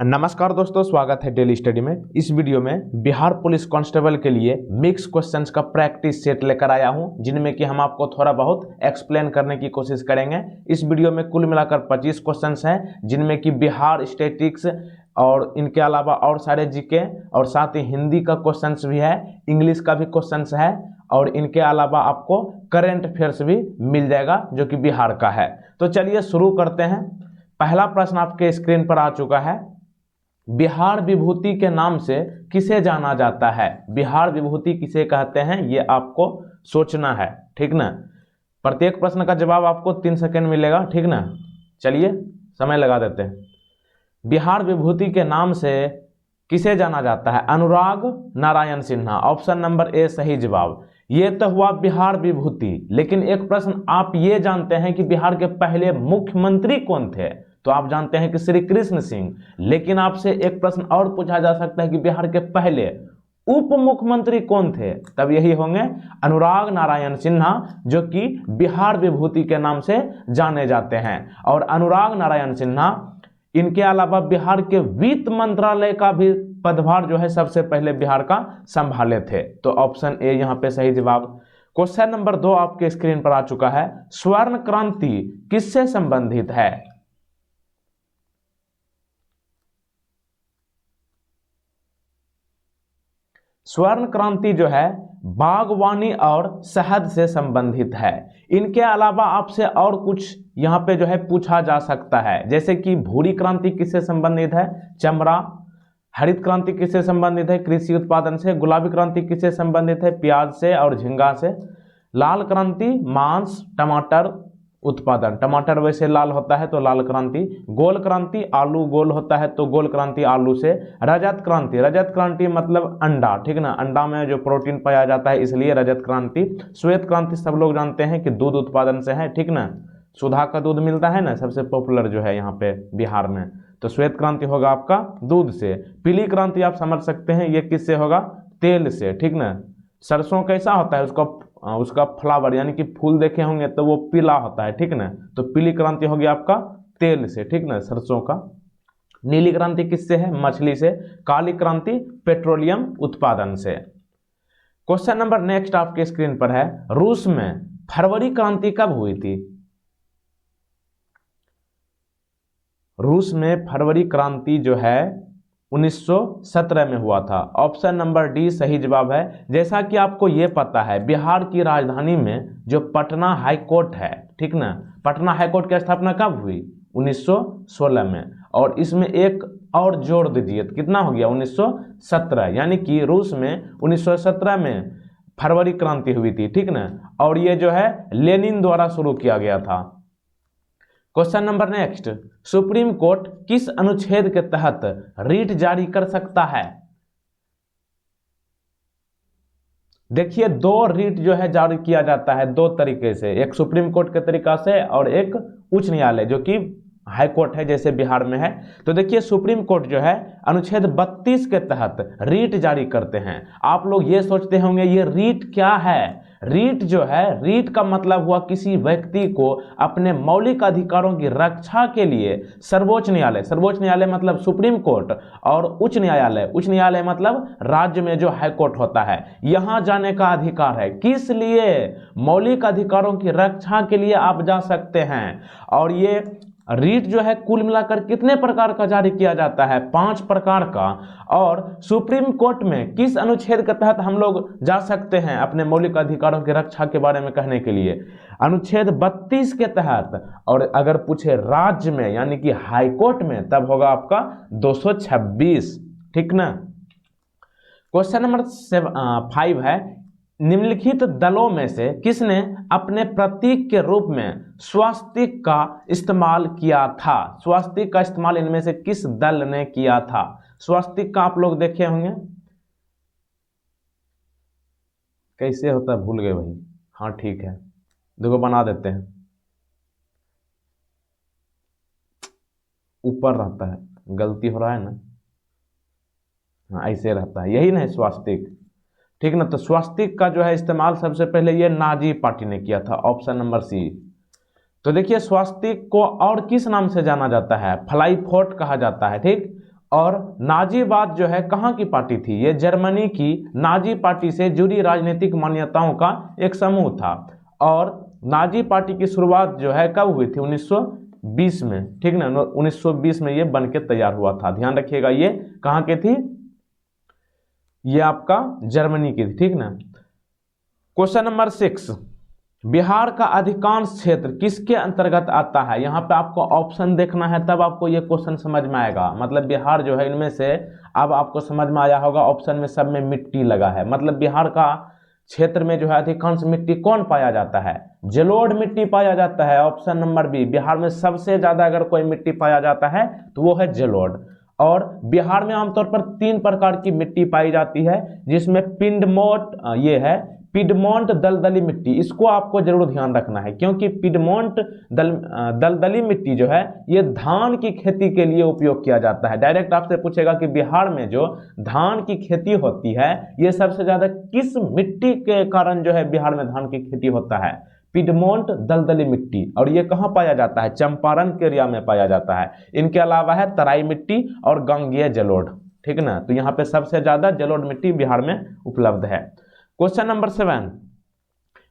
नमस्कार दोस्तों, स्वागत है डेली स्टडी में। इस वीडियो में बिहार पुलिस कांस्टेबल के लिए मिक्स क्वेश्चंस का प्रैक्टिस सेट लेकर आया हूं, जिनमें कि हम आपको थोड़ा बहुत एक्सप्लेन करने की कोशिश करेंगे। इस वीडियो में कुल मिलाकर 25 क्वेश्चंस हैं, जिनमें कि बिहार स्टैटिक्स और इनके अलावा और सारे जीके और साथ ही हिंदी का क्वेश्चंस भी है, इंग्लिश का भी क्वेश्चंस है और इनके अलावा आपको करंट अफेयर्स भी मिल जाएगा जो कि बिहार का है। तो चलिए शुरू करते हैं। पहला प्रश्न आपके स्क्रीन पर आ चुका है। बिहार विभूति के नाम से किसे जाना जाता है? बिहार विभूति किसे कहते हैं, ये आपको सोचना है, ठीक ना। प्रत्येक प्रश्न का जवाब आपको 3 सेकंड मिलेगा, ठीक ना। चलिए समय लगा देते हैं। बिहार विभूति के नाम से किसे जाना जाता है? Anurag Narayan Sinha, option number A सही जवाब। ये तो हुआ बिहार विभूति, लेकिन एक प्रश्न आप ये जानते हैं कि बिहार के पहले मुख्यमंत्री कौन थे? तो आप जानते हैं कि श्री कृष्ण सिंह। लेकिन आपसे एक प्रश्न और पूछा जा सकता है कि बिहार के पहले उप मुख्यमंत्री कौन थे? तब यही होंगे अनुराग नारायण सिन्हा, जो कि बिहार विभूति के नाम से जाने जाते हैं। और अनुराग नारायण सिन्हा इनके अलावा बिहार के वित्त मंत्रालय का भी पदभार जो है सबसे पहले बिहार का संभाले थे। तो ऑप्शन ए यहां पे सही जवाब। क्वेश्चन नंबर 2 आपके स्क्रीन पर आ चुका है। स्वर्ण क्रांति किससे संबंधित है? स्वर्ण क्रांति जो है बागवानी और शहद से संबंधित है। इनके अलावा आपसे और कुछ यहाँ पे जो है पूछा जा सकता है, जैसे कि भूरी क्रांति किससे संबंधित है? चमड़ा। हरित क्रांति किससे संबंधित है? कृषि उत्पादन से। गुलाबी क्रांति किससे संबंधित है? प्याज से और झींगा से। लाल क्रांति मांस टमाटर उत्पादन, टमाटर वैसे लाल होता है तो लाल क्रांति। गोल क्रांति आलू गोल होता है तो गोल क्रांति आलू से। रजत क्रांति, रजत क्रांति मतलब अंडा, ठीक ना, अंडा में जो प्रोटीन पाया जाता है इसलिए रजत क्रांति। श्वेत क्रांति सब लोग जानते हैं कि दूध उत्पादन से है, ठीक ना, सुधा का दूध मिलता है ना, सबसे पॉपुलर जो है यहाँ पे बिहार में, तो श्वेत क्रांति होगा आपका दूध से। पीली क्रांति आप समझ सकते हैं ये किससे होगा? तेल से, ठीक ना। सरसों कैसा होता है? उसका फ्लावर यानी कि फूल देखे होंगे तो वो पीला होता है, ठीक ना, तो पीली क्रांति होगी आपका तेल से, ठीक ना, सरसों का। नीली क्रांति किससे है? मछली से। काली क्रांति पेट्रोलियम उत्पादन से। क्वेश्चन नंबर नेक्स्ट आपके स्क्रीन पर है। रूस में फरवरी क्रांति कब हुई थी? रूस में फरवरी क्रांति जो है 1917 में हुआ था। ऑप्शन नंबर डी सही जवाब है। जैसा कि आपको ये पता है, बिहार की राजधानी में जो पटना हाई कोर्ट है, ठीक ना, पटना हाई कोर्ट की स्थापना कब हुई? 1916 में। और इसमें एक और जोड़ दीजिए, कितना हो गया? 1917, यानी कि रूस में 1917 में फरवरी क्रांति हुई थी, ठीक ना। और ये जो है लेनिन द्वारा शुरू किया गया था। Question number next. Supreme court किस अनुच्छेद के तहत रीट जारी कर सकता है? देखिए, 2 रीट जो है जारी किया जाता है 2 तरीके से, एक सुप्रीम कोर्ट के तरीका से और एक उच्च न्यायालय जो कि हाई कोर्ट है जैसे बिहार में है। तो देखिए, सुप्रीम कोर्ट जो है अनुच्छेद 32 के तहत रीट जारी करते हैं। आप लोग ये सोचते होंगे ये रीट क्या है? रीट जो है, रीट का मतलब हुआ किसी व्यक्ति को अपने मौलिक अधिकारों की रक्षा के लिए सर्वोच्च न्यायालय, सर्वोच्च न्यायालय मतलब सुप्रीम कोर्ट, और उच्च न्यायालय, उच्च न्यायालय मतलब राज्य में जो हाई कोर्ट होता है, यहां जाने का अधिकार है। किस लिए? मौलिक अधिकारों की रक्षा के लिए आप जा सकते हैं। और ये रीट जो है कुल मिलाकर कितने प्रकार का जारी किया जाता है? 5 प्रकार का। और सुप्रीम कोर्ट में किस अनुच्छेद के तहत हम लोग जा सकते हैं अपने मौलिक अधिकारों की रक्षा के बारे में कहने के लिए? अनुच्छेद 32 के तहत। और अगर पूछे राज्य में यानी कि हाई कोर्ट में, तब होगा आपका 226, ठीक ना। क्वेश्चन नंबर 5 है। निम्नलिखित दलों में से किसने अपने प्रतीक के रूप में स्वास्तिक का इस्तेमाल किया था? स्वास्तिक का इस्तेमाल इनमें से किस दल ने किया था? स्वास्तिक का आप लोग देखे होंगे, कैसे होता है भूल गए भाई। हाँ ठीक है, देखो बना देते हैं, ऊपर रहता है, गलती हो रहा है ना। हाँ ऐसे रहता है, यही ना स्वास्तिक, ठीक ना। तो स्वास्तिक का जो है इस्तेमाल सबसे पहले ये नाजी पार्टी ने किया था, ऑप्शन नंबर सी। तो देखिए, स्वास्तिक को और किस नाम से जाना जाता है? फ्लाई फोर्ट कहा जाता है, ठीक। और नाजीवाद जो है कहाँ की पार्टी थी, ये जर्मनी की नाजी पार्टी से जुड़ी राजनीतिक मान्यताओं का एक समूह था। और नाजी पार्टी की शुरुआत जो है कब हुई थी, 1920 में, ठीक ना, 1920 में ये बन के तैयार हुआ था। ध्यान रखिएगा, ये कहाँ की थी, ये आपका जर्मनी की थी, ठीक ना। क्वेश्चन नंबर 6, बिहार का अधिकांश क्षेत्र किसके अंतर्गत आता है। यहाँ पे आपको ऑप्शन देखना है, तब आपको ये क्वेश्चन समझ में आएगा। मतलब बिहार जो है, इनमें से अब आपको समझ में आया होगा, ऑप्शन में सब में मिट्टी लगा है। मतलब बिहार का क्षेत्र में जो है अधिकांश मिट्टी कौन पाया जाता है, जलोढ़ मिट्टी पाया जाता है। ऑप्शन नंबर बी, बिहार में सबसे ज्यादा अगर कोई मिट्टी पाया जाता है तो वो है जलोढ़। और बिहार में आमतौर पर 3 प्रकार की मिट्टी पाई जाती है, जिसमें पिडमोट, ये है पिडमोंट दलदली मिट्टी। इसको आपको जरूर ध्यान रखना है, क्योंकि पिडमोंट दलदली मिट्टी जो है ये धान की खेती के लिए उपयोग किया जाता है। डायरेक्ट आपसे पूछेगा कि बिहार में जो धान की खेती होती है, ये सबसे ज्यादा किस मिट्टी के कारण जो है बिहार में धान की खेती होता है, पिडमोंट दलदली मिट्टी। और ये कहाँ पाया जाता है, चंपारण के एरिया में पाया जाता है। इनके अलावा है तराई मिट्टी और गंगेय जलोढ़, ठीक ना। तो यहाँ पे सबसे ज्यादा जलोढ़ मिट्टी बिहार में उपलब्ध है। क्वेश्चन नंबर 7,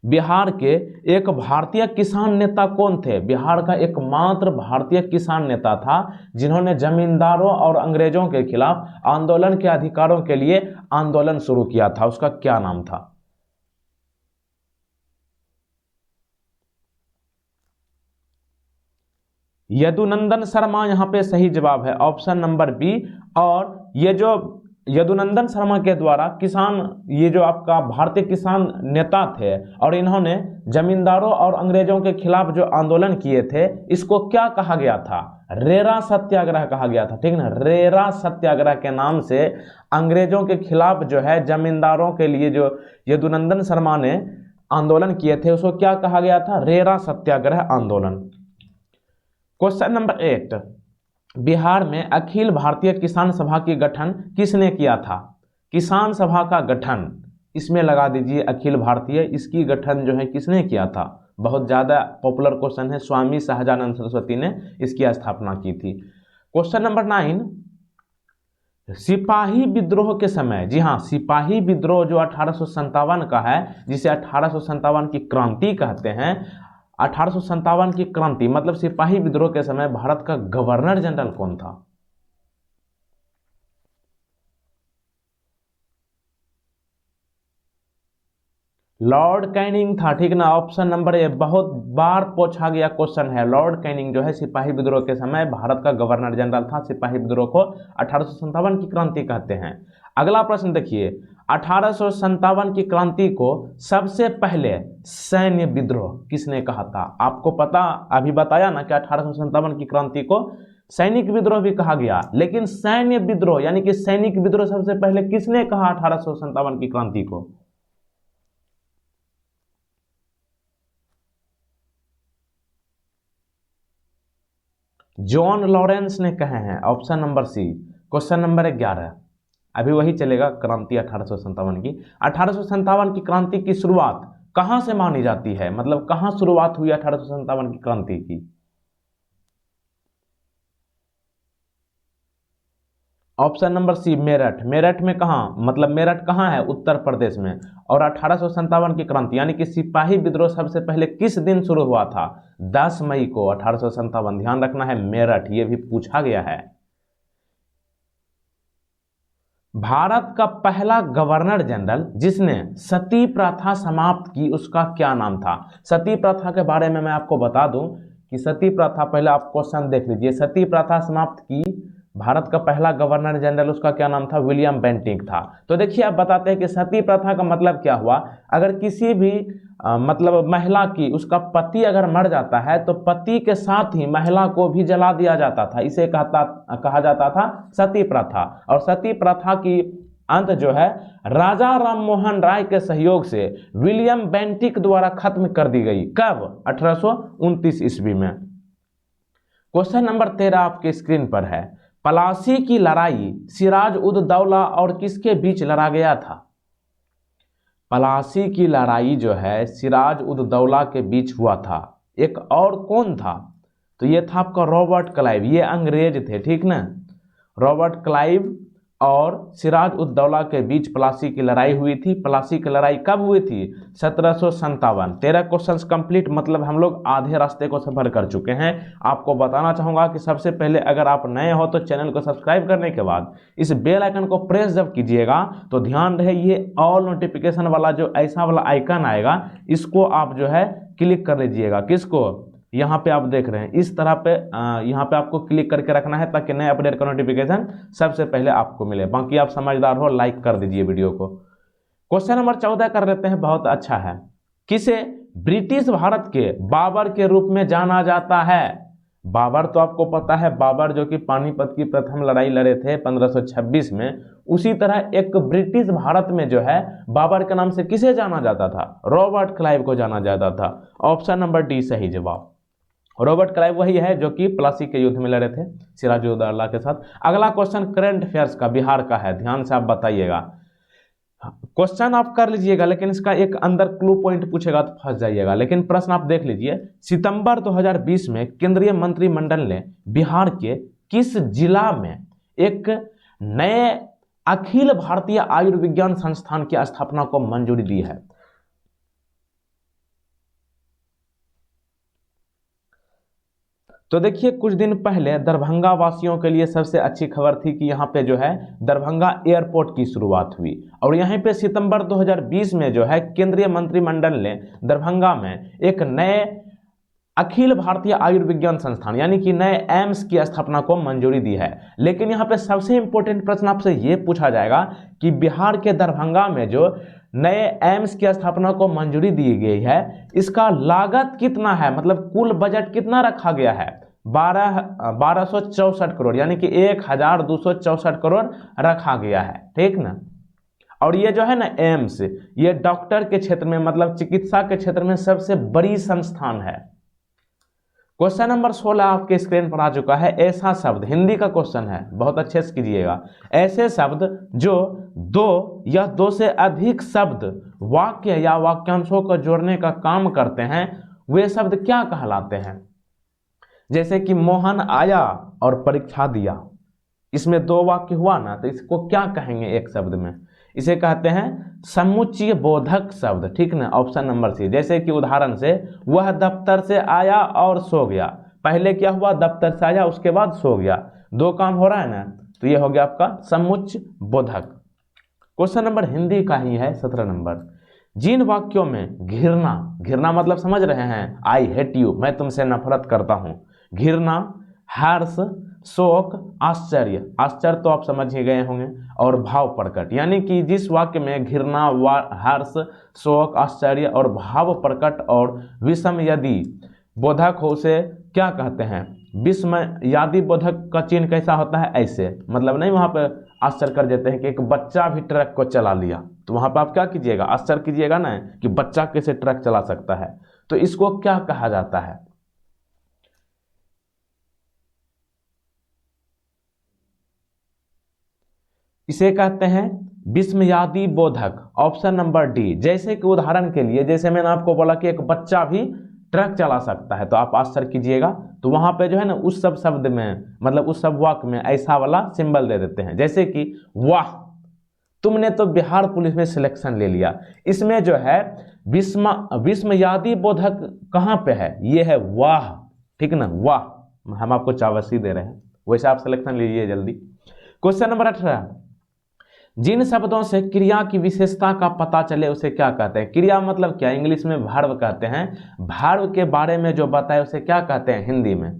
बिहार के एक भारतीय किसान नेता कौन थे। बिहार का एकमात्र भारतीय किसान नेता था जिन्होंने जमींदारों और अंग्रेजों के खिलाफ आंदोलन के अधिकारों के लिए आंदोलन शुरू किया था, उसका क्या नाम था। यदुनंदन शर्मा यहाँ पे सही जवाब है, ऑप्शन नंबर बी। और ये जो यदुनंदन शर्मा के द्वारा किसान, ये जो आपका भारतीय किसान नेता थे और इन्होंने जमींदारों और अंग्रेजों के खिलाफ जो आंदोलन किए थे, इसको क्या कहा गया था, रेरा सत्याग्रह कहा गया था, ठीक ना। रेरा सत्याग्रह के नाम से अंग्रेजों के खिलाफ जो है जमींदारों के लिए जो यदुनंदन शर्मा ने आंदोलन किए थे, उसको क्या कहा गया था, रेरा सत्याग्रह आंदोलन। क्वेश्चन नंबर 8, बिहार में अखिल भारतीय किसान सभा की गठन किसने किया था। किसान सभा का गठन, इसमें लगा दीजिए अखिल भारतीय, इसकी गठन जो है किसने किया था। बहुत ज्यादा पॉपुलर क्वेश्चन है, स्वामी सहजानंद सरस्वती ने इसकी स्थापना की थी। क्वेश्चन नंबर 9, सिपाही विद्रोह के समय, जी हाँ, सिपाही विद्रोह जो 1857 का है, जिसे 1857 की क्रांति कहते हैं। 1857 की क्रांति मतलब सिपाही विद्रोह के समय भारत का गवर्नर जनरल कौन था। लॉर्ड कैनिंग था, ठीक ना। ऑप्शन नंबर ए, बहुत बार पूछा गया क्वेश्चन है। लॉर्ड कैनिंग जो है सिपाही विद्रोह के समय भारत का गवर्नर जनरल था। सिपाही विद्रोह को 1857 की क्रांति कहते हैं। अगला प्रश्न देखिए, 1857 की क्रांति को सबसे पहले सैन्य विद्रोह किसने कहा था। आपको पता, अभी बताया ना कि 1857 की क्रांति को सैनिक विद्रोह भी कहा गया, लेकिन सैन्य विद्रोह यानी कि सैनिक विद्रोह सबसे पहले किसने कहा 1857 की क्रांति को। जॉन लॉरेंस ने कहे हैं, option number C. Question number 11, अभी वही चलेगा क्रांति 1857 की। 1857 की क्रांति की शुरुआत कहां से मानी जाती है, मतलब कहां शुरुआत हुई 1857 की क्रांति की। Option number C, Meerut. Meerut में कहां, मतलब मेरठ कहां है, उत्तर प्रदेश में। और 1857 की क्रांति यानी कि सिपाही विद्रोह सबसे पहले किस दिन शुरू हुआ था, 10 मई को 1857। ध्यान रखना है, मेरठ, ये भी पूछा गया है। भारत का पहला गवर्नर जनरल जिसने सती प्रथा समाप्त की, उसका क्या नाम था। सती प्रथा के बारे में मैं आपको बता दूं कि सती प्रथा, पहले आप क्वेश्चन देख लीजिए। सती प्रथा समाप्त की भारत का पहला गवर्नर जनरल, उसका क्या नाम था, विलियम बेंटिंक था। तो देखिए आप बताते हैं कि सती प्रथा का मतलब क्या हुआ। अगर किसी भी मतलब महिला की, उसका पति अगर मर जाता है तो पति के साथ ही महिला को भी जला दिया जाता था। इसे कहा जाता था सती प्रथा। और सती प्रथा की अंत जो है राजा राममोहन राय के सहयोग से विलियम बेंटिक द्वारा खत्म कर दी गई। कब, 1829 ईस्वी में। क्वेश्चन नंबर 13 आपके स्क्रीन पर है, पलासी की लड़ाई सिराज उद दौला और किसके बीच लड़ा गया था। पलासी की लड़ाई जो है सिराज उद दौला के बीच हुआ था। एक और कौन था, तो ये था आपका रॉबर्ट क्लाइव, ये अंग्रेज थे, ठीक ना। रॉबर्ट क्लाइव और सिराज उद दौला के बीच प्लासी की लड़ाई हुई थी। प्लासी की लड़ाई कब हुई थी? 1757। 13 क्वेश्चंस कंप्लीट, मतलब हम लोग आधे रास्ते को सफर कर चुके हैं। आपको बताना चाहूंगा कि सबसे पहले अगर आप नए हो तो चैनल को सब्सक्राइब करने के बाद इस बेल आइकन को प्रेस जब कीजिएगा तो ध्यान रहे ये ऑल नोटिफिकेशन वाला जो ऐसा वाला आइकन आएगा इसको आप जो है क्लिक कर लीजिएगा। किसको? यहाँ पे आप देख रहे हैं इस तरह पे यहाँ पे आपको क्लिक करके रखना है ताकि नए अपडेट का नोटिफिकेशन सबसे पहले आपको मिले। बाकी आप समझदार हो, लाइक कर दीजिए वीडियो को। क्वेश्चन नंबर 14 कर लेते हैं, बहुत अच्छा है। किसे ब्रिटिश भारत के बाबर के रूप में जाना जाता है? बाबर तो आपको पता है, बाबर जो कि पानीपत की प्रथम लड़ाई लड़े थे 1526 में। उसी तरह एक ब्रिटिश भारत में जो है बाबर के नाम से किसे जाना जाता था? रॉबर्ट क्लाइव को जाना जाता था। ऑप्शन नंबर डी सही जवाब। रॉबर्ट क्लाइव वही है जो कि प्लासी के युद्ध में लड़े थे सिराजुद्दौला के साथ। अगला क्वेश्चन करंट अफेयर्स का बिहार का है, ध्यान से आप बताइएगा। क्वेश्चन आप कर लीजिएगा लेकिन इसका एक अंदर क्लू पॉइंट पूछेगा तो फंस जाइएगा, लेकिन प्रश्न आप देख लीजिए। सितंबर 2020 में केंद्रीय मंत्रिमंडल ने बिहार के किस जिला में एक नए अखिल भारतीय आयुर्विज्ञान संस्थान की स्थापना को मंजूरी दी है? तो देखिए, कुछ दिन पहले दरभंगा वासियों के लिए सबसे अच्छी खबर थी कि यहाँ पे जो है दरभंगा एयरपोर्ट की शुरुआत हुई। और यहाँ पे सितंबर 2020 में जो है केंद्रीय मंत्रिमंडल ने दरभंगा में एक नए अखिल भारतीय आयुर्विज्ञान संस्थान यानी कि नए एम्स की स्थापना को मंजूरी दी है। लेकिन यहाँ पे सबसे इंपॉर्टेंट प्रश्न आपसे ये पूछा जाएगा कि बिहार के दरभंगा में जो नए एम्स की स्थापना को मंजूरी दी गई है इसका लागत कितना है, मतलब कुल बजट कितना रखा गया है? 1264 करोड़ यानी कि 1264 करोड़ रखा गया है, ठीक ना। और ये जो है ना एम्स, ये डॉक्टर के क्षेत्र में मतलब चिकित्सा के क्षेत्र में सबसे बड़ी संस्थान है। क्वेश्चन नंबर 16 आपके स्क्रीन पर आ चुका है। ऐसा शब्द, हिंदी का क्वेश्चन है, बहुत अच्छे से कीजिएगा। ऐसे शब्द जो दो या दो से अधिक शब्द वाक्य या वाक्यांशों को जोड़ने का काम करते हैं वे शब्द क्या कहलाते हैं? जैसे कि मोहन आया और परीक्षा दिया, इसमें दो वाक्य हुआ ना, तो इसको क्या कहेंगे एक शब्द में? इसे कहते हैं समुच्चय बोधक शब्द, ठीक ना। Option number C. जैसे कि उदाहरण से, वह दफ्तर से आया और सो गया। पहले क्या हुआ? दफ्तर से आया, उसके बाद सो गया, दो काम हो रहा है ना, तो ये हो गया आपका समुच्चय बोधक। क्वेश्चन नंबर हिंदी का ही है 17 नंबर। जिन वाक्यों में घृणा, घृणा मतलब समझ रहे हैं, आई हेट यू, मैं तुमसे नफरत करता हूं, घृणा, हर्ष, शोक, आश्चर्य, आश्चर्य तो आप समझ ही गए होंगे, और भाव प्रकट, यानी कि जिस वाक्य में घृणा, हर्ष, शोक, आश्चर्य और भाव प्रकट और विषम यदि बोधक हो उसे क्या कहते हैं? विस्मयादि बोधक का चिन्ह कैसा होता है? ऐसे, मतलब नहीं वहां पे आश्चर्य कर देते हैं कि एक बच्चा भी ट्रक को चला लिया, तो वहां पे आप क्या कीजिएगा? आश्चर्य कीजिएगा ना कि बच्चा कैसे ट्रक चला सकता है, तो इसको क्या कहा जाता है? इसे कहते हैं विस्मयादि बोधक। Option number D. जैसे कि उदाहरण के लिए, जैसे मैंने आपको बोला कि एक बच्चा भी ट्रक चला सकता है, तो आप आश्चर्य कीजिएगा, तो वहां पे जो है ना उस सब शब्द में, मतलब उस सब वाक्य में ऐसा वाला सिंबल दे देते हैं। जैसे कि वाह, तुमने तो बिहार पुलिस में सिलेक्शन ले लिया, इसमें जो है विस्मयादि बोधक कहाँ पे है? ये है वाह, ठीक ना, वाह। हम आपको चावसी दे रहे हैं, वैसे आप सिलेक्शन लीजिए जल्दी। Question number 18। जिन शब्दों से क्रिया की विशेषता का पता चले उसे क्या कहते हैं? क्रिया मतलब क्या? इंग्लिश में वर्ब कहते हैं। वर्ब के बारे में जो बताए उसे क्या कहते हैं हिंदी में?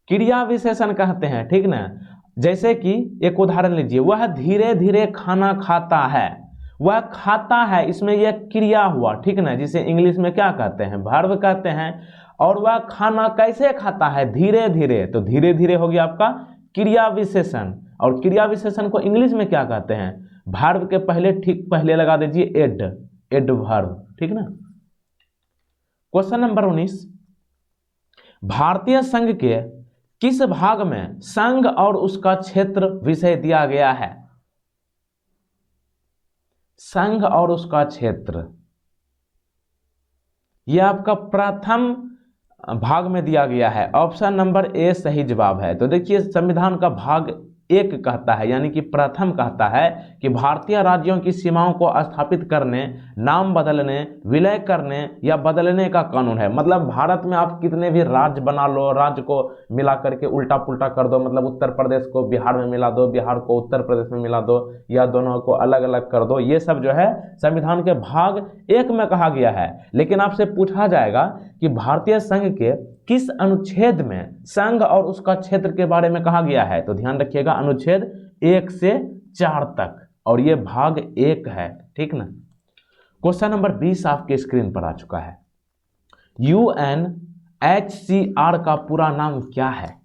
क्रिया विशेषण कहते हैं, ठीक ना। जैसे कि एक उदाहरण लीजिए, वह धीरे धीरे खाना खाता है, वह खाता है, इसमें यह क्रिया हुआ, ठीक ना, जिसे इंग्लिश में क्या कहते हैं? वर्ब कहते हैं। और वह खाना कैसे खाता है? धीरे धीरे, तो धीरे धीरे हो गया आपका क्रिया विशेषण। और क्रिया विशेषण को इंग्लिश में क्या कहते हैं? वर्ब के पहले, ठीक पहले लगा दीजिए एड, एड वर्ब, ठीक ना। Question number 19। भारतीय संघ के किस भाग में संघ और उसका क्षेत्र विषय दिया गया है? संघ और उसका क्षेत्र, यह आपका प्रथम भाग में दिया गया है? ऑप्शन नंबर ए सही जवाब है। तो देखिए संविधान का भाग 1 कहता है, यानी कि प्रथम कहता है कि भारतीय राज्यों की सीमाओं को स्थापित करने, नाम बदलने, विलय करने या बदलने का कानून है। मतलब भारत में आप कितने भी राज्य बना लो, राज्य को मिला करके उल्टा पुल्टा कर दो, मतलब उत्तर प्रदेश को बिहार में मिला दो, बिहार को उत्तर प्रदेश में मिला दो, या दोनों को अलग अलग कर दो, ये सब जो है संविधान के भाग 1 में कहा गया है। लेकिन आपसे पूछा जाएगा कि भारतीय संघ के किस अनुच्छेद में संघ और उसका क्षेत्र के बारे में कहा गया है? तो ध्यान रखिएगा अनुच्छेद 1 से 4 तक, और ये भाग 1 है, ठीक ना। क्वेश्चन नंबर 20 आपके स्क्रीन पर आ चुका है। UNHCR का पूरा नाम क्या है?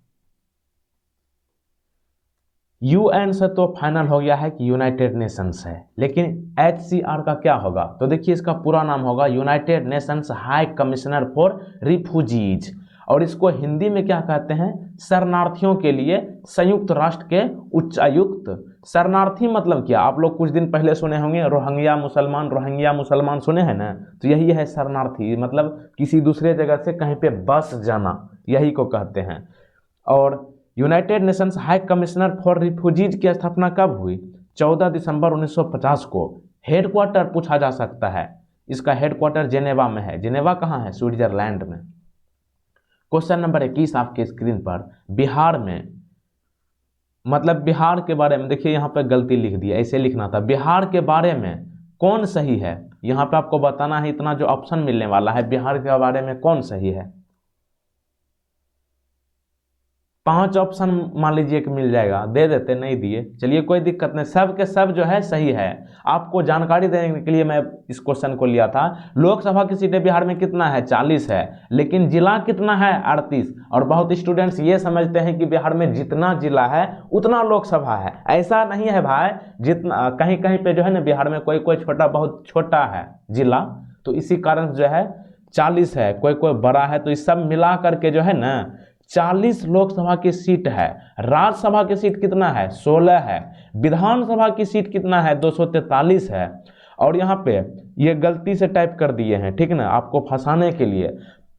UN से तो फाइनल हो गया है कि यूनाइटेड नेशंस है, लेकिन HCR का क्या होगा? तो देखिए इसका पूरा नाम होगा United Nations high commissioner for refugees, और इसको हिंदी में क्या कहते हैं? शरणार्थियों के लिए संयुक्त राष्ट्र के उच्चायुक्त। शरणार्थी मतलब क्या? आप लोग कुछ दिन पहले सुने होंगे रोहिंग्या मुसलमान सुने हैं ना, तो यही है शरणार्थी, मतलब किसी दूसरे जगह से कहीं पे बस जाना, यही को कहते हैं। और United Nations high commissioner for refugees की स्थापना कब हुई? 14 दिसंबर 1950 को। हेडक्वार्टर पूछा जा सकता है, इसका हेडक्वार्टर जेनेवा में है। जेनेवा कहाँ है? स्विट्जरलैंड में। क्वेश्चन नंबर 21 आपके स्क्रीन पर, बिहार में, मतलब बिहार के बारे में, देखिए यहाँ पे गलती लिख दी, ऐसे लिखना था, बिहार के बारे में कौन सही है? यहाँ पे आपको बताना है, इतना जो ऑप्शन मिलने वाला है, बिहार के बारे में कौन सही है? 5 ऑप्शन मान लीजिए कि मिल जाएगा, दे देते, नहीं दिए, चलिए कोई दिक्कत नहीं, सब के सब जो है सही है। आपको जानकारी देने के लिए मैं इस क्वेश्चन को लिया था। लोकसभा की सीटें बिहार में कितना है? 40 है, लेकिन जिला कितना है? 38। और बहुत स्टूडेंट्स ये समझते हैं कि बिहार में जितना जिला है उतना लोकसभा है। ऐसा नहीं है भाई, जितना कहीं कहीं पे जो है ना बिहार में कोई कोई छोटा बहुत छोटा है जिला, तो इसी कारण जो है 40 है, कोई कोई बड़ा है, तो इस सब मिला करके जो है ना 40 लोकसभा की सीट है। राज्यसभा की सीट कितना है? 16 है। विधानसभा की सीट कितना है? 243 है। और यहाँ पे ये गलती से टाइप कर दिए हैं, ठीक ना, आपको फंसाने के लिए।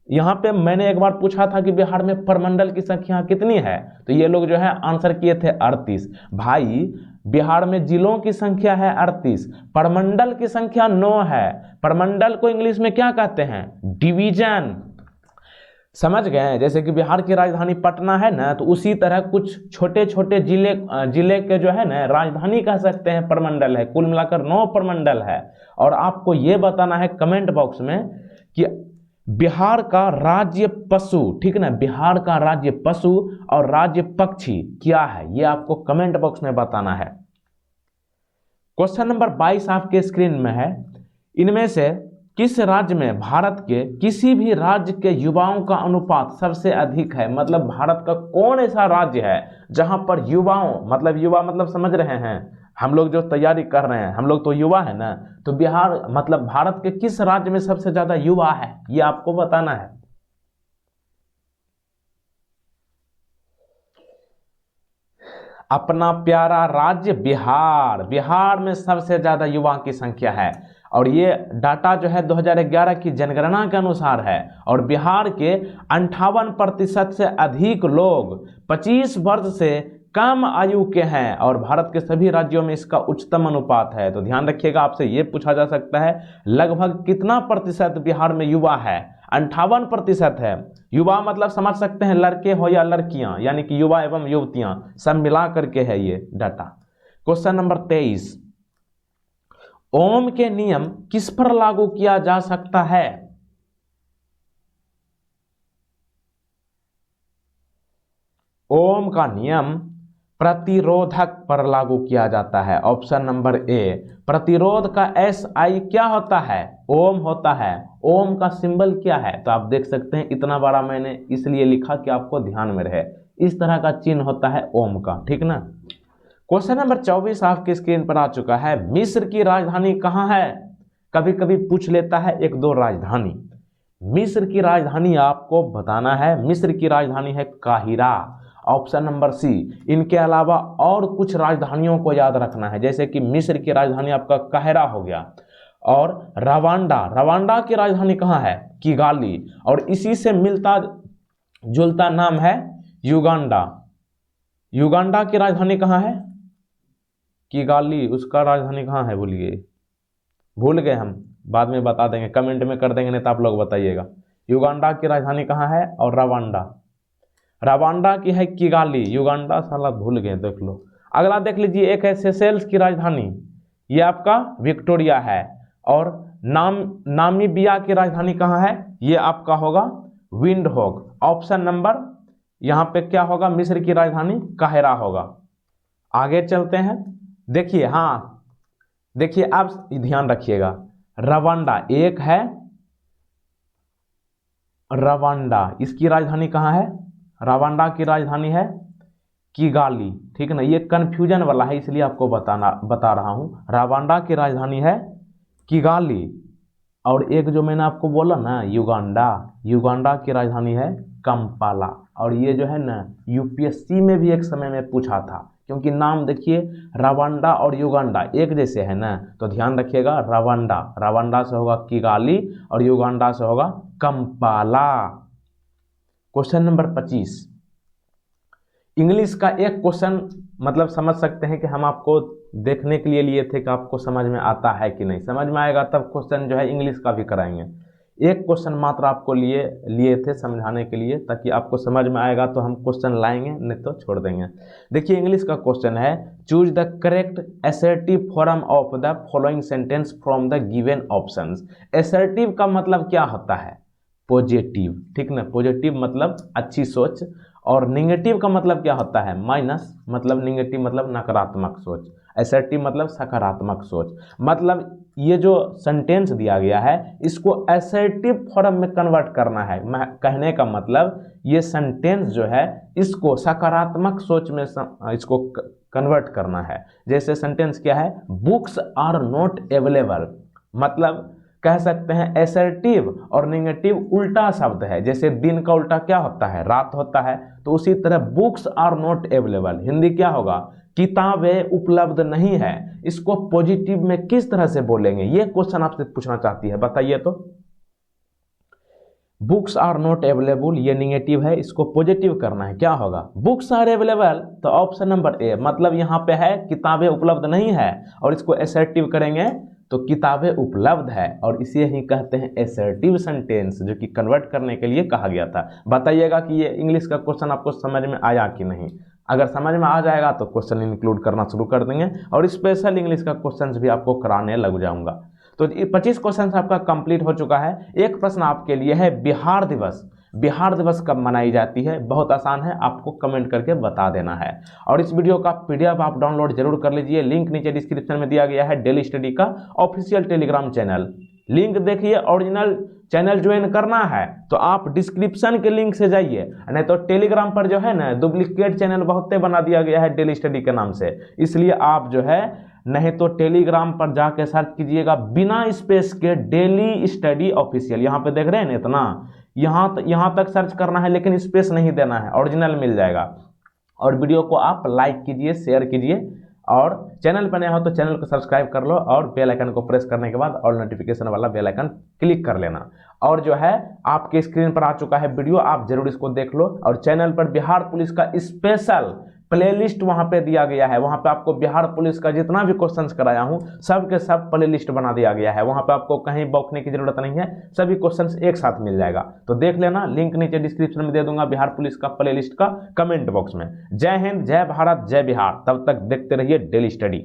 यहाँ पे मैंने एक बार पूछा था कि बिहार में प्रमंडल की संख्या कितनी है, तो ये लोग जो है आंसर किए थे 38। भाई बिहार में जिलों की संख्या है 38, प्रमंडल की संख्या 9 है। प्रमंडल को इंग्लिश में क्या कहते हैं? डिवीजन। समझ गए? जैसे कि बिहार की राजधानी पटना है ना, तो उसी तरह कुछ छोटे छोटे जिले के जो है ना राजधानी कह सकते हैं, प्रमंडल है। कुल मिलाकर 9 प्रमंडल है। और आपको ये बताना है कमेंट बॉक्स में कि बिहार का राज्य पशु, ठीक ना, बिहार का राज्य पशु और राज्य पक्षी क्या है, ये आपको कमेंट बॉक्स में बताना है। क्वेश्चन नंबर 22 आपके स्क्रीन में है, इनमें से किस राज्य में भारत के किसी भी राज्य के युवाओं का अनुपात सबसे अधिक है? मतलब भारत का कौन ऐसा राज्य है जहां पर युवाओं, मतलब युवा मतलब समझ रहे हैं, हम लोग जो तैयारी कर रहे हैं, हम लोग तो युवा है ना, तो बिहार मतलब भारत के किस राज्य में सबसे ज्यादा युवा है, ये आपको बताना है। अपना प्यारा राज्य बिहार, बिहार में सबसे ज्यादा युवा की संख्या है। और ये डाटा जो है 2011 की जनगणना के अनुसार है। और बिहार के 58% से अधिक लोग 25 वर्ष से कम आयु के हैं, और भारत के सभी राज्यों में इसका उच्चतम अनुपात है। तो ध्यान रखिएगा, आपसे ये पूछा जा सकता है लगभग कितना प्रतिशत बिहार में युवा है? 58% है। युवा मतलब समझ सकते हैं लड़के हो या लड़कियां, यानी कि युवा एवं युवतियां सब मिला करके है ये डाटा। क्वेश्चन नंबर 23, ओम के नियम किस पर लागू किया जा सकता है? ओम का नियम प्रतिरोधक पर लागू किया जाता है। ऑप्शन नंबर ए। प्रतिरोध का SI क्या होता है? ओम होता है। ओम का सिंबल क्या है? तो आप देख सकते हैं, इतना बड़ा मैंने इसलिए लिखा कि आपको ध्यान में रहे, इस तरह का चिन्ह होता है ओम का, ठीक ना। क्वेश्चन नंबर 24 आपके स्क्रीन पर आ चुका है, मिस्र की राजधानी कहाँ है? कभी कभी पूछ लेता है 1-2 राजधानी। मिस्र की राजधानी आपको बताना है, मिस्र की राजधानी है काहिरा। ऑप्शन नंबर सी। इनके अलावा और कुछ राजधानियों को याद रखना है, जैसे कि मिस्र की राजधानी आपका काहिरा हो गया, और रवांडा, रवांडा की राजधानी कहाँ है? किगाली। और इसी से मिलता जुलता नाम है युगांडा। युगांडा की राजधानी कहाँ है? किगाली। उसका राजधानी कहाँ है बोलिए? भूल गए हम, बाद में बता देंगे, कमेंट में कर देंगे, नहीं तो आप लोग बताइएगा। युगांडा की राजधानी कहाँ है? और रवांडा, रवांडा की है किगाली, युगांडा साला भूल गए, देख लो। अगला देख लीजिए, एक है सेशेल्स की राजधानी, ये आपका विक्टोरिया है। और नामीबिया की राजधानी कहाँ है? ये आपका होगा विंडहोक। ऑप्शन नंबर यहाँ पे क्या होगा? मिस्र की राजधानी काहिरा होगा। आगे चलते हैं, देखिए, हाँ देखिए, आप ध्यान रखिएगा, रवांडा एक है, रवांडा, इसकी राजधानी कहाँ है? रवांडा की राजधानी है किगाली, ठीक है ना। ये कंफ्यूजन वाला है, इसलिए आपको बता रहा हूँ। रवांडा की राजधानी है किगाली। और एक जो मैंने आपको बोला ना युगांडा, युगांडा की राजधानी है कंपाला। और ये जो है ना यूपीएससी में भी एक समय में पूछा था, क्योंकि नाम देखिए, रवांडा और युगांडा एक जैसे है ना, तो ध्यान रखिएगा। रवांडा, रवांडा से होगा किगाली और युगांडा से होगा कंपाला। क्वेश्चन नंबर 25, इंग्लिश का एक क्वेश्चन, मतलब समझ सकते हैं कि हम आपको देखने के लिए थे कि आपको समझ में आता है कि नहीं। समझ में आएगा तब क्वेश्चन जो है इंग्लिश का भी कराएंगे। एक क्वेश्चन मात्र आपको लिए थे समझाने के लिए, ताकि आपको समझ में आएगा तो हम क्वेश्चन लाएंगे, नहीं तो छोड़ देंगे। देखिए, इंग्लिश का क्वेश्चन है, choose the correct assertive form of the following sentence from the given options. Assertive का मतलब क्या होता है? पॉजिटिव, ठीक ना। पॉजिटिव मतलब अच्छी सोच। और निगेटिव का मतलब क्या होता है? माइनस, मतलब निगेटिव मतलब नकारात्मक सोच। असर्टिव मतलब सकारात्मक सोच। मतलब ये जो सेंटेंस दिया गया है इसको असर्टिव फॉर्म में कन्वर्ट करना है। कहने का मतलब ये सेंटेंस जो है इसको सकारात्मक सोच में इसको कन्वर्ट करना है। जैसे सेंटेंस क्या है? बुक्स आर नॉट अवेलेबल, मतलब कह सकते हैं असर्टिव और नेगेटिव उल्टा शब्द है। जैसे दिन का उल्टा क्या होता है? रात होता है। तो उसी तरह books are not available, Hindi क्या होगा? किताबें उपलब्ध नहीं है। इसको पॉजिटिव में किस तरह से बोलेंगे? ये क्वेश्चन आपसे पूछना चाहती है, बताइए तो। बुक्स आर नॉट अवेलेबल ये निगेटिव है, इसको पॉजिटिव करना है, क्या होगा? बुक्स आर अवेलेबल, तो ऑप्शन नंबर ए, मतलब यहाँ पे है किताबें उपलब्ध नहीं है, और इसको असर्टिव करेंगे तो किताबें उपलब्ध है। और इसे ही कहते हैं असर्टिव सेंटेंस, जो कि कन्वर्ट करने के लिए कहा गया था। बताइएगा कि ये इंग्लिश का क्वेश्चन आपको समझ में आया कि नहीं। अगर समझ में आ जाएगा तो क्वेश्चन इंक्लूड करना शुरू कर देंगे, और स्पेशल इंग्लिश का क्वेश्चन भी आपको कराने लग जाऊंगा। तो 25 क्वेश्चन आपका कंप्लीट हो चुका है। एक प्रश्न आपके लिए है, बिहार दिवस, बिहार दिवस कब मनाई जाती है? बहुत आसान है, आपको कमेंट करके बता देना है। और इस वीडियो का पीडीएफ आप डाउनलोड जरूर कर लीजिए, लिंक नीचे डिस्क्रिप्शन में दिया गया है। डेली स्टडी का ऑफिशियल टेलीग्राम चैनल, लिंक देखिए। ओरिजिनल चैनल ज्वाइन करना है तो आप डिस्क्रिप्शन के लिंक से जाइए, नहीं तो टेलीग्राम पर जो है ना डुप्लीकेट चैनल बहुते बना दिया गया है डेली स्टडी के नाम से, इसलिए आप जो है नहीं तो टेलीग्राम पर जाके सर्च कीजिएगा बिना स्पेस के डेली स्टडी ऑफिशियल। यहाँ पे देख रहे हैं ना इतना, यहाँ तक सर्च करना है, लेकिन स्पेस नहीं देना है, ओरिजिनल मिल जाएगा। और वीडियो को आप लाइक कीजिए, शेयर कीजिए, और चैनल पर नया हो तो चैनल को सब्सक्राइब कर लो, और बेल आइकन को प्रेस करने के बाद ऑल नोटिफिकेशन वाला बेल आइकन क्लिक कर लेना। और जो है आपके स्क्रीन पर आ चुका है वीडियो, आप जरूर इसको देख लो। और चैनल पर बिहार पुलिस का स्पेशल प्लेलिस्ट वहां पे दिया गया है, वहां पे आपको बिहार पुलिस का जितना भी क्वेश्चंस कराया हूं सब के सब प्लेलिस्ट बना दिया गया है। वहां पे आपको कहीं बौखने की जरूरत नहीं है, सभी क्वेश्चंस एक साथ मिल जाएगा। तो देख लेना, लिंक नीचे डिस्क्रिप्शन में दे दूंगा बिहार पुलिस का प्लेलिस्ट का, कमेंट बॉक्स में। जय हिंद, जय भारत, जय बिहार। तब तक देखते रहिए डेली स्टडी।